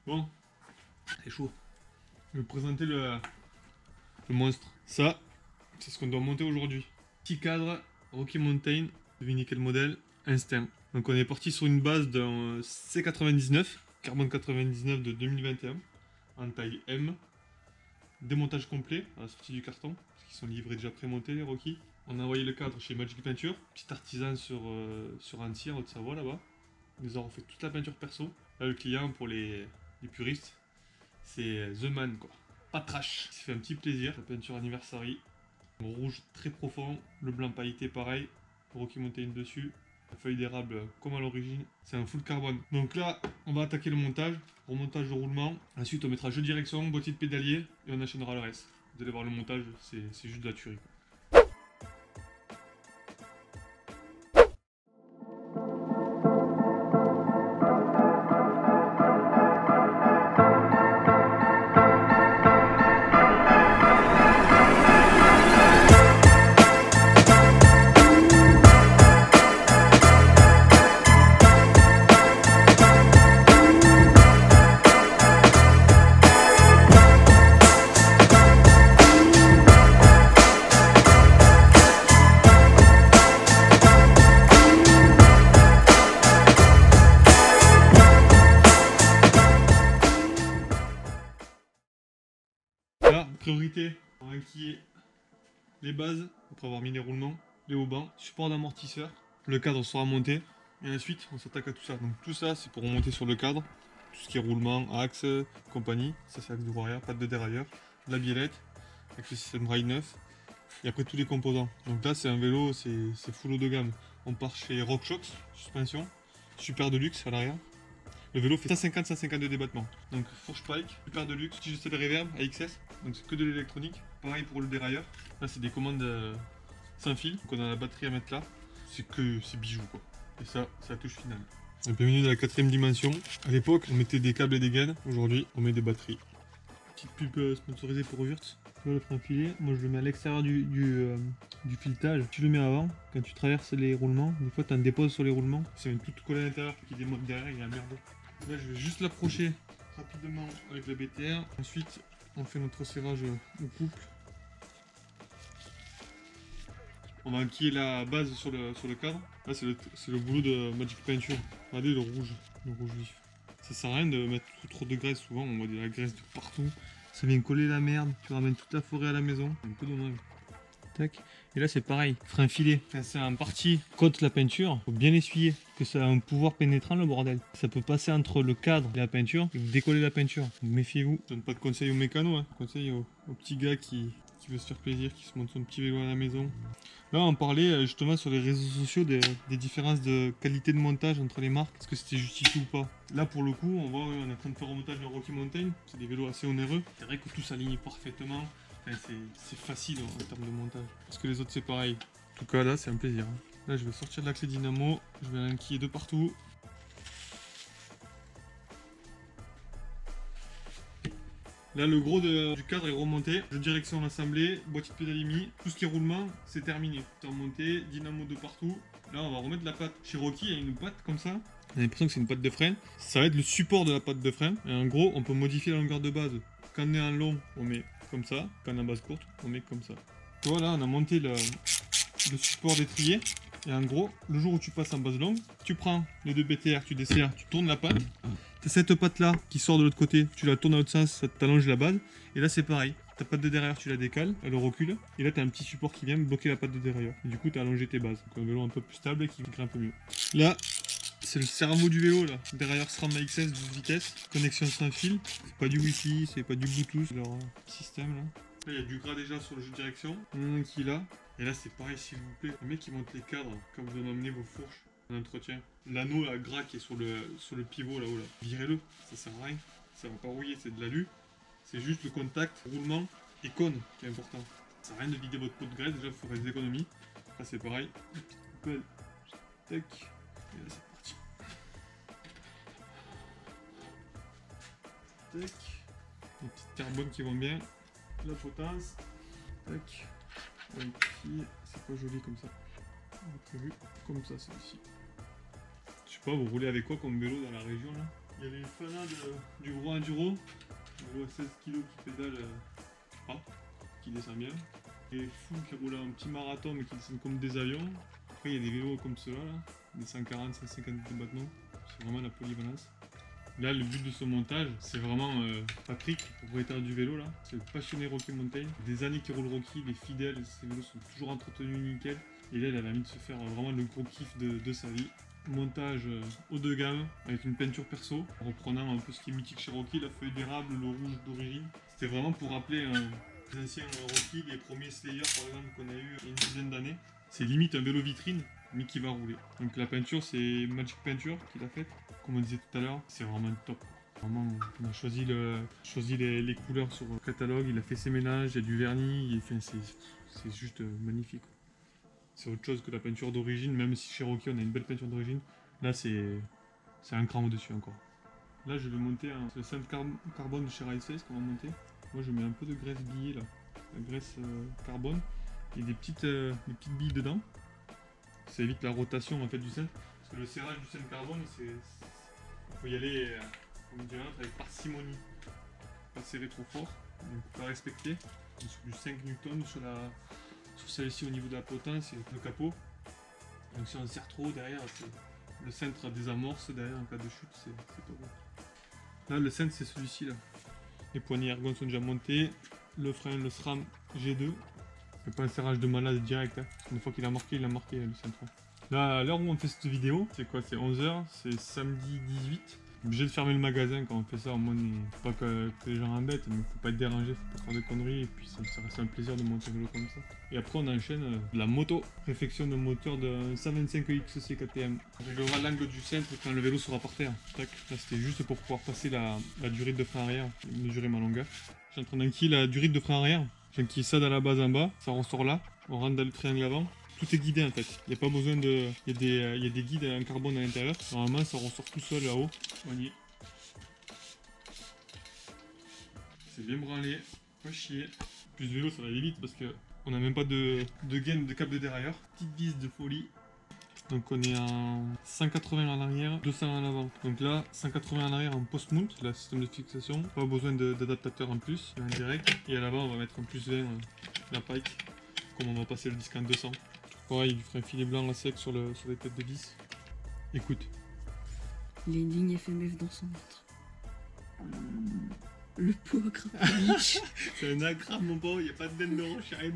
Bon, c'est chaud. Je vais présenter le monstre. Ça, c'est ce qu'on doit monter aujourd'hui. Petit cadre, Rocky Mountain. Devinez quel modèle? Instinct. Donc on est parti sur une base d'un C99, carbone 99 de 2021, en taille M. Démontage complet à la sortie du carton, parce qu'ils sont livrés déjà pré-montés les Rocky. On a envoyé le cadre chez Magic Peinture, petit artisan sur Annecy en Haute-Savoie là-bas. Ils nous ont refait toute la peinture perso. Là le client pour les puristes, c'est The Man quoi. Pas trash. Il s'est fait un petit plaisir. La peinture anniversary. Le rouge très profond, le blanc pailleté pareil. Rocky Mountain dessus. La feuille d'érable comme à l'origine. C'est un full carbone. Donc là, on va attaquer le montage. Remontage de roulement. Ensuite, on mettra jeu de direction, boîtier de pédalier et on enchaînera le reste. Vous allez voir le montage, c'est juste de la tuerie. Là, priorité, on va enquiller les bases, après avoir mis les roulements, les haubans, support d'amortisseur, le cadre sera monté, et ensuite on s'attaque à tout ça. Donc tout ça c'est pour remonter sur le cadre, tout ce qui est roulement, axe, compagnie, ça c'est axe de roue arrière, patte de dérailleur, la biellette, avec le système rail neuf, et après tous les composants. Donc là c'est un vélo, c'est full haut de gamme. On part chez RockShox, suspension, super de luxe à l'arrière. Le vélo fait 150-152 débattements. Donc fourche pike, super de luxe, petit de reverb AXS, donc c'est que de l'électronique. Pareil pour le dérailleur. Là c'est des commandes sans fil, donc on a la batterie à mettre là. C'est bijoux quoi. Et ça, c'est la touche finale. Bienvenue dans la 4ème dimension. À l'époque on mettait des câbles et des gaines, aujourd'hui on met des batteries. Petite pub sponsorisée pour Wurtz. Tu vois le frein filé, moi je le mets à l'extérieur du filetage. Tu le mets avant, quand tu traverses les roulements, des fois tu en déposes sur les roulements. C'est une toute collée à l'intérieur qui démonte derrière, il y a la merde. Là je vais juste l'approcher rapidement avec le BTR. Ensuite on fait notre serrage au couple. On va enquiller la base sur le cadre. Là c'est le boulot de Magic Peinture. Regardez le rouge vif. Ça sert à rien de mettre trop de graisse, souvent on voit de la graisse de partout. Ça vient coller la merde, tu ramènes toute la forêt à la maison. C'est un peu dommage. Tac. Et là c'est pareil, frein filé. Quand c'est en partie contre la peinture, faut bien essuyer, que ça a un pouvoir pénétrant le bordel. Ça peut passer entre le cadre et la peinture et vous décoller la peinture. Donc méfiez-vous. Je donne pas de conseils aux mécanos, hein. Conseils aux petits gars qui veut se faire plaisir, qui se monte son petit vélo à la maison. Là on parlait justement sur les réseaux sociaux des différences de qualité de montage entre les marques, est-ce que c'était justifié ou pas. Là pour le coup on voit on est en train de faire un montage de Rocky Mountain, c'est des vélos assez onéreux, c'est vrai que tout s'aligne parfaitement, enfin, c'est facile en termes de montage. Parce que les autres c'est pareil. En tout cas là c'est un plaisir. Là je vais sortir de la clé dynamo, je vais l'enquiller de partout. Là le gros du cadre est remonté, jeu de direction assemblé, boîtier de pédalier mis, tout ce qui est roulement c'est terminé. C'est remonté, dynamo de partout. Là on va remettre la patte. Chez Rocky il y a une patte comme ça, on a l'impression que c'est une patte de frein. Ça va être le support de la patte de frein. Et en gros on peut modifier la longueur de base. Quand on est en long on met comme ça, quand on est en base courte on met comme ça. Voilà on a monté le support d'étrier. Et en gros, le jour où tu passes en base longue, tu prends les deux BTR, tu desserres, tu tournes la patte. T'as cette patte là qui sort de l'autre côté, tu la tournes dans l'autre sens, ça t'allonge la base. Et là c'est pareil, ta patte de derrière tu la décales, elle recule. Et là t'as un petit support qui vient bloquer la patte de derrière. Et du coup t'as allongé tes bases. Donc un vélo un peu plus stable et qui grimpe un peu mieux. Là, c'est le cerveau du vélo là. Derrière SRAM AXS 12 vitesses, connexion sans fil. C'est pas du Wi-Fi, c'est pas du Bluetooth, c'est leur système là. Là il y a du gras déjà sur le jeu de direction. Un qui est là. Et là c'est pareil s'il vous plaît. Les mecs qui montent les cadres quand vous en emmenez vos fourches en entretien. L'anneau à gras qui est sur le pivot là-haut là. Virez-le, ça sert à rien. Ça va pas rouiller, c'est de l'alu. C'est juste le contact, roulement et cône qui est important. Ça sert à rien de vider votre pot de graisse, déjà il faut faire des économies. Là c'est pareil. Tac. Et là c'est parti. Tac. Les petites carbones qui vont bien. La potence. Tac. Ici, c'est pas joli comme ça. On a prévu comme ça, celle-ci. Je sais pas, vous roulez avec quoi comme vélo dans la région là? Il y a les fanats du gros enduro. On voit 16 kg qui pédale pas, qui descend bien. Les fous qui roulent un petit marathon mais qui descendent comme des avions. Après il y a des vélos comme ceux-là, des 140, 150 de battements. C'est vraiment la polyvalence. Là le but de ce montage, c'est vraiment Patrick, propriétaire du vélo là. C'est le passionné Rocky Mountain. Des années qu'il roule Rocky, il est fidèle, ses vélos sont toujours entretenus nickel. Et là il avait envie de se faire vraiment le gros kiff de sa vie. Montage haut de gamme avec une peinture perso, reprenant un peu ce qui est mythique chez Rocky, la feuille d'érable, le rouge d'origine. C'était vraiment pour rappeler les anciens Rocky, les premiers Slayer par exemple qu'on a eu il y a une dizaine d'années. C'est limite un vélo vitrine mais qui va rouler. Donc la peinture c'est Magic Peinture qu'il a faite, comme on disait tout à l'heure, c'est vraiment top. Vraiment, on a choisi les couleurs sur le catalogue, il a fait ses mélanges, il y a du vernis, c'est juste magnifique. C'est autre chose que la peinture d'origine, même si chez Rocky on a une belle peinture d'origine. Là c'est un cran au-dessus encore. Là je vais monter le centre carbone de chez Rideface qu'on va monter. Moi je mets un peu de graisse billée là, la graisse carbone. Il y a des petites billes dedans. Ça évite la rotation en fait du centre. Parce que le serrage du centre carbone, il faut y aller comme dirait avec parcimonie. Pas serrer trop fort, donc pas respecter. Sur du 5 newtons sur celle-ci au niveau de la potence et le capot. Donc si on serre trop derrière, le centre désamorce derrière en cas de chute, c'est pas bon. Là le centre c'est celui-ci là. Les poignées ergon sont déjà montées. Le frein, le SRAM G2. C'est pas un serrage de malade direct. Hein. Une fois qu'il a marqué le centre. Là à l'heure où on fait cette vidéo, c'est quoi? C'est 11h, c'est samedi 18. Obligé de fermer le magasin quand on fait ça, au moins faut pas que les gens embêtent, mais faut pas être dérangé, faut pas faire de conneries, et puis ça reste un plaisir de monter un vélo comme ça. Et après on enchaîne la moto, réflexion de moteur de 125 XC KTM. On réglera l'angle du centre quand le vélo sera par terre. Tac. Là c'était juste pour pouvoir passer la durite de frein arrière, mesurer ma longueur. Je suis en train d'enquiller la durite de frein arrière, j'enquille ça dans la base en bas, ça ressort là, on rentre dans le triangle avant. Tout est guidé en fait, il n'y a pas besoin de... Il y a des guides en carbone à l'intérieur. Normalement ça ressort tout seul là-haut. On y est. C'est bien branlé, pas chier. Plus le vélo ça va aller vite parce qu'on n'a même pas de gaine de câble de dérailleur. Petite vis de folie. Donc on est en 180 en arrière, 200 en avant. Donc là, 180 en arrière en post-mount, le système de fixation. Pas besoin d'adaptateur en plus, en direct. Et à l'avant on va mettre en plus 20 la pike, comme on va passer le disque en 200. Pareil, il lui ferait un filet blanc à sec sur les têtes de vis. Écoute. Les lignes FMF dans son ventre. Le pot à Krapovic. C'est un acrame mon pauvre, il n'y a pas de dent de roche, rien.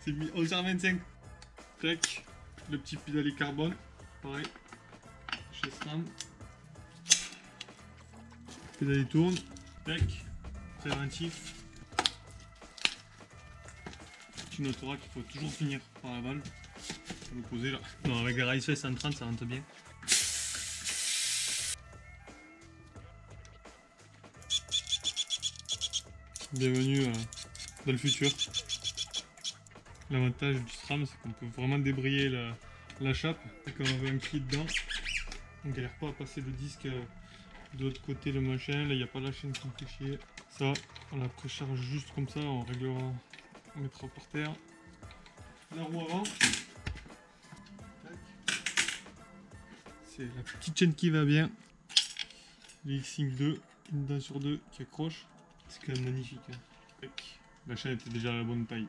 C'est mis 11h25. Tac. Le petit pédalier carbone. Pareil. Chez SRAM. Pédalier tourne. Tac. Préventif. Tu noteras qu'il faut toujours finir par la valve. Je vais le poser là. Non, avec la Rideface 130 ça rentre bien. Bienvenue dans le futur. L'avantage du SRAM c'est qu'on peut vraiment débrayer la chape. Et quand on veut un kit dedans, on galère pas à passer le disque de l'autre côté le machin. Là il n'y a pas la chaîne qui me fait chier. Ça on la précharge juste comme ça, on réglera. On mettra par terre la roue avant. C'est la petite chaîne qui va bien. Les X-Sync 2, une dent sur deux qui accroche. C'est quand même magnifique. Hein. La chaîne était déjà à la bonne taille.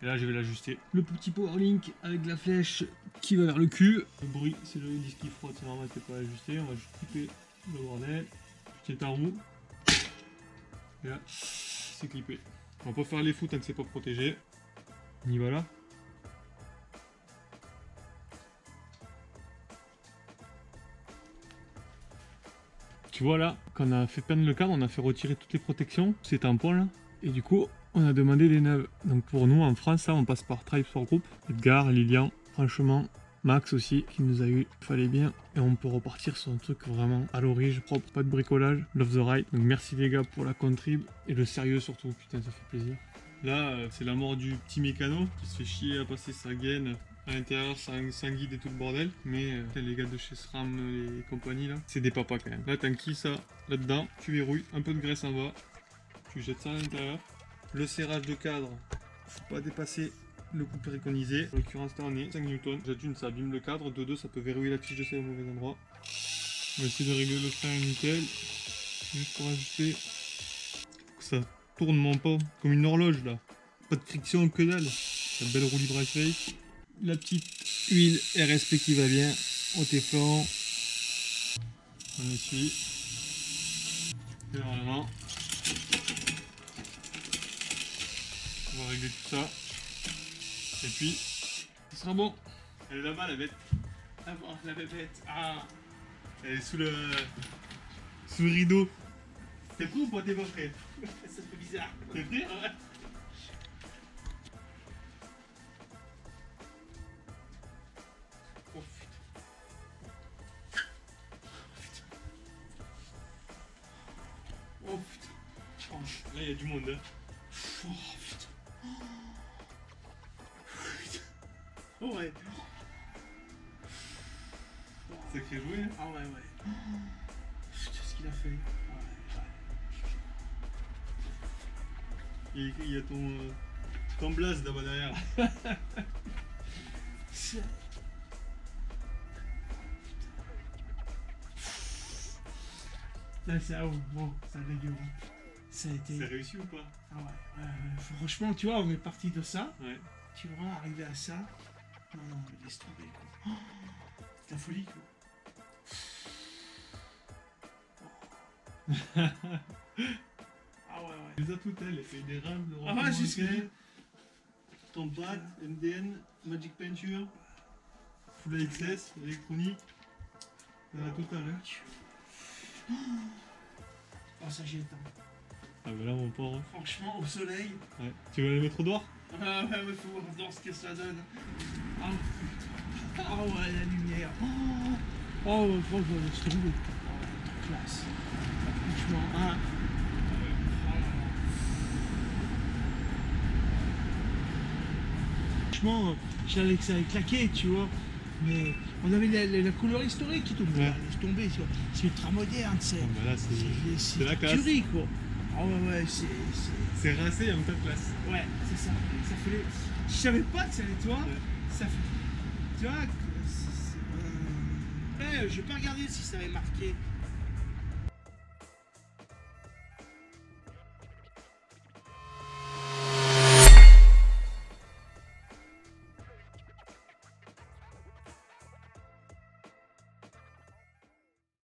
Et là je vais l'ajuster. Le petit power link avec la flèche qui va vers le cul. Le bruit c'est le disque qui frotte, c'est normal, c'est pas ajusté. On va juste clipper le bordel. Tu tiens ta roue. Et là c'est clippé. On va pas faire les fous tant que c'est pas protégé. On y va là. Tu vois là, quand on a fait peindre le cadre, on a fait retirer toutes les protections, ces tampons là. Et du coup, on a demandé des neuves. Donc pour nous en France, là, on passe par Tribe Sport Group. Edgar, Lilian, franchement, Max aussi, qui nous a eu, il fallait bien. Et on peut repartir sur un truc vraiment à l'origine, propre, pas de bricolage. Love the ride. Donc merci les gars pour la contrib et le sérieux surtout, putain ça fait plaisir. Là, c'est la mort du petit mécano qui se fait chier à passer sa gaine à l'intérieur sans guide et tout le bordel. Mais les gars de chez SRAM et compagnie là, c'est des papas quand même. Là, t'enquilles ça là-dedans, tu verrouilles, un peu de graisse en bas, tu jettes ça à l'intérieur. Le serrage de cadre, faut pas dépasser le coup préconisé. En l'occurrence, là on est 5 Newton. Jette une, ça abîme le cadre. De deux, ça peut verrouiller la tige de serre au mauvais endroit. On va essayer de régler le frein nickel. Juste pour ajuster. Que ça tourne pas comme une horloge là. Pas de friction, que dalle. La belle roue libre fake. La petite huile RSP qui va bien au téflon. On essuie. Et normalement, on va régler tout ça. Et puis, ce sera bon. Elle est là-bas la bête. Ah bon, la bébête. Ah. Elle est sous le rideau. T'es prêt ou pas? T'es pas prêt? Ça fait bizarre. T'es prêt? Ouais. Oh putain. Oh putain. Oh, là il y a du monde. Hein. Oh putain. Oh ouais. Sacré joué. Hein. Ah ouais, ouais. Putain, ce qu'il a fait. Ouais, Il y a ton blast là-bas derrière. ouais. Là, c'est bon, ça dégueule. Ça a été. C'est réussi ou pas? Ah ouais, ouais. Franchement, tu vois, on est parti de ça. Ouais. Tu vois, arriver à ça. Non, non, mais laisse tomber quoi. Oh, c'est la folie quoi. Ah ouais, ouais. Les a toutes elles, elle fait des rames de Ah ouais, j'ai ton pad, MDN, Magic Painture, Full AXS, électronique. T'en as tout à l'heure. Oh, ça j'ai éteint. Ah bah là mon pauvre. Franchement, au soleil. Ouais. Tu vas les mettre au doigt? Ah ouais, ouais, faut voir ce que ça donne. Ah putain. Ah ouais, la lumière. Oh, ouais, franchement, laisse tomber. Oh, classe. Franchement, hein. Franchement, j'allais que ça allait claquer, tu vois. Mais on avait la couleur historique qui tombe. Ouais. Laisse tomber, tu vois. C'est ultra moderne, c'est. Ah bah là c'est la classe. tuerie, quoi. Ah ouais, ouais, C'est rincé en même temps de classe. Ouais, c'est ça. Ça fait les... Je savais pas que ça allait, toi. Ouais. Ça fait. Tu vois, ouais, j'ai pas regardé si ça avait marqué.